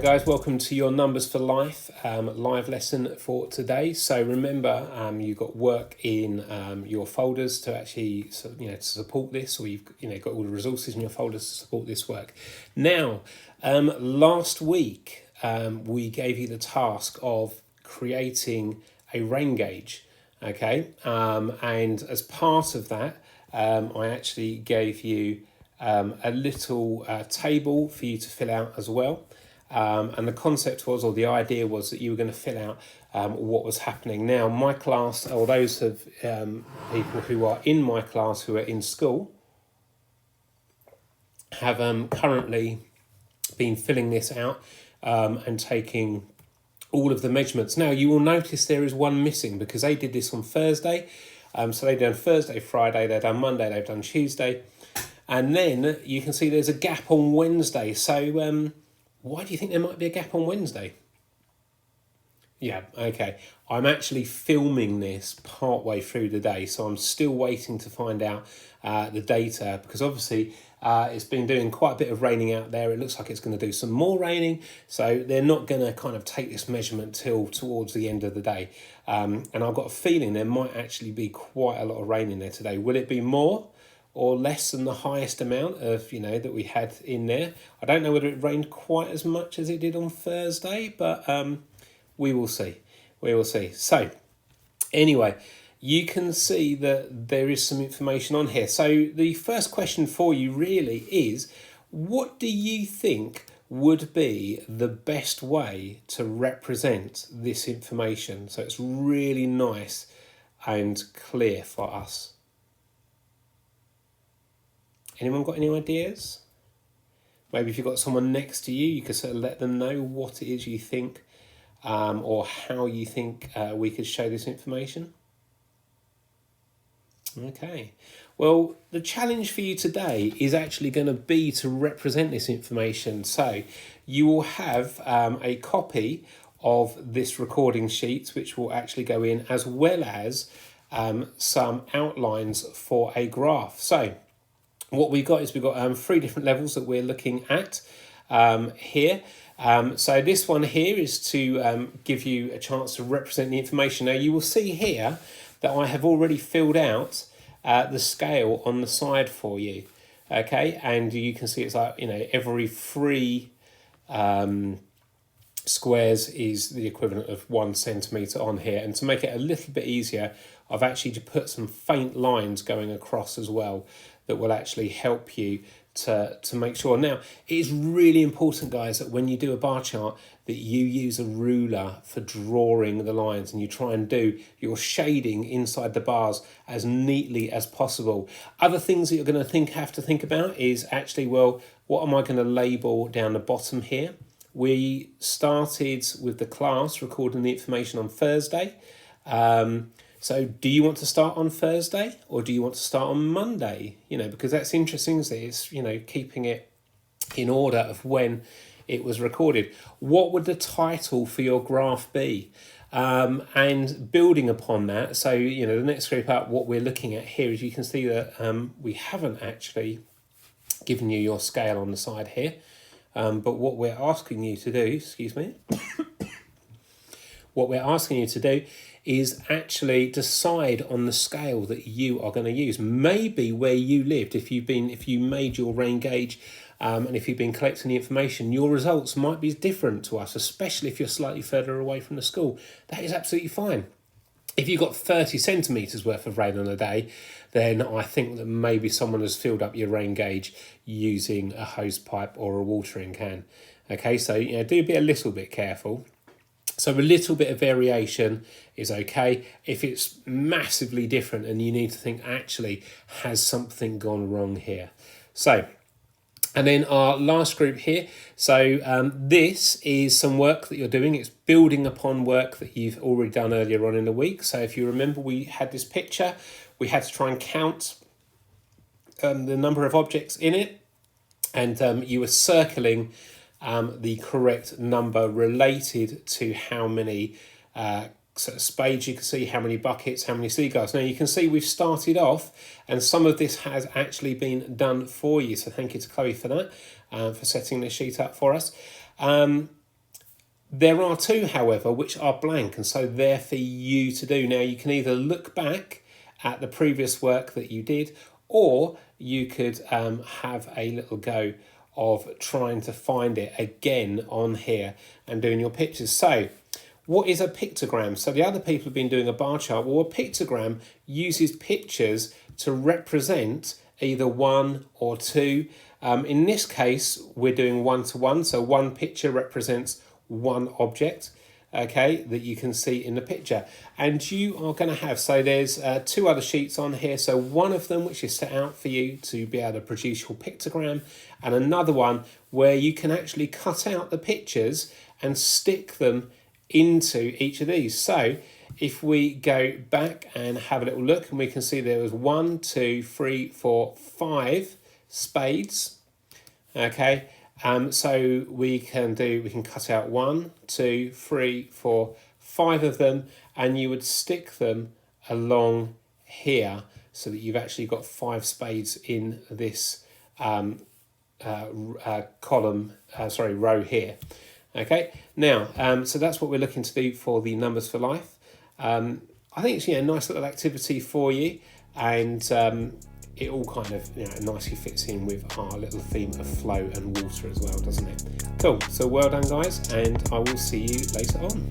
guys, welcome to your Numbers for Life live lesson for today. So remember, you've got work in your folders to actually, to support this, or you've got all the resources in your folders to support this work. Now, last week we gave you the task of creating a rain gauge. Okay, and as part of that, I actually gave you a little table for you to fill out as well. And the concept was, or the idea was, that you were going to fill out what was happening. Now, my class, or those of people who are in my class who are in school, have currently been filling this out and taking all of the measurements. Now, you will notice there is one missing because they did this on Thursday. So they've done Thursday, Friday, they've done Monday, they've done Tuesday. And then you can see there's a gap on Wednesday. So why do you think there might be a gap on Wednesday? Yeah, okay. I'm actually filming this partway through the day, so I'm still waiting to find out the data, because obviously it's been doing quite a bit of raining out there. It looks like it's going to do some more raining, so they're not going to kind of take this measurement till towards the end of the day. And I've got a feeling there might actually be quite a lot of rain in there today. Will it be more or less than the highest amount of, that we had in there? I don't know whether it rained quite as much as it did on Thursday, but we will see. We will see. So anyway, you can see that there is some information on here. So the first question for you really is, what do you think would be the best way to represent this information so it's really nice and clear for us? Anyone got any ideas? Maybe if you've got someone next to you, you could sort of let them know what it is you think or how you think we could show this information. Okay. Well, the challenge for you today is actually going to be to represent this information. So you will have a copy of this recording sheet, which will actually go in, as well as some outlines for a graph. So what we've got is we've got 3 different levels that we're looking at here. So this one here is to give you a chance to represent the information. Now you will see here that I have already filled out the scale on the side for you. Okay, and you can see it's like, every 3 squares is the equivalent of 1 centimetre on here. And to make it a little bit easier, I've actually just put some faint lines going across as well that will actually help you to make sure. Now, it is really important, guys, that when you do a bar chart, that you use a ruler for drawing the lines and you try and do your shading inside the bars as neatly as possible. Other things that you're going to have to think about is actually, well, what am I going to label down the bottom here? We started with the class recording the information on Thursday. So do you want to start on Thursday or do you want to start on Monday? Because that's interesting, isn't it? It's, keeping it in order of when it was recorded. What would the title for your graph be? And building upon that, so, the next group up, what we're looking at here is you can see that we haven't actually given you your scale on the side here. But what we're asking you to do, what we're asking you to do is actually decide on the scale that you are going to use. Maybe where you lived, if you made your rain gauge and if you've been collecting the information, your results might be different to us, especially if you're slightly further away from the school. That is absolutely fine. If you've got 30 centimetres worth of rain on a day, then I think that maybe someone has filled up your rain gauge using a hose pipe or a watering can. Okay, so do be a little bit careful. So a little bit of variation is okay. If it's massively different and you need to think, actually, has something gone wrong here? So, and then our last group here. So this is some work that you're doing. It's building upon work that you've already done earlier on in the week. So if you remember, we had this picture. We had to try and count the number of objects in it. And you were circling the correct number related to how many sort of spades you can see, how many buckets, how many seagulls. Now you can see we've started off and some of this has actually been done for you. So thank you to Chloe for that, for setting this sheet up for us. There are two, however, which are blank, and so they're for you to do. Now, you can either look back at the previous work that you did, or you could have a little go of trying to find it again on here and doing your pictures. So, what is a pictogram? So the other people have been doing a bar chart. Well, a pictogram uses pictures to represent either one or two. In this case, we're doing 1-to-1. So one picture represents one object, okay, that you can see in the picture. And you are going to have, so there's two other sheets on here. So one of them, which is set out for you to be able to produce your pictogram, and another one where you can actually cut out the pictures and stick them into each of these. So if we go back and have a little look, and we can see there was 1, 2, 3, 4, 5 spades. Okay, so we can cut out 1, 2, 3, 4, 5 of them, and you would stick them along here so that you've actually got 5 spades in this row here. Okay, now, so that's what we're looking to do for the numbers for life. I think it's a nice little activity for you, and it all kind of nicely fits in with our little theme of flow and water as well, doesn't it? Cool, so well done guys, and I will see you later on.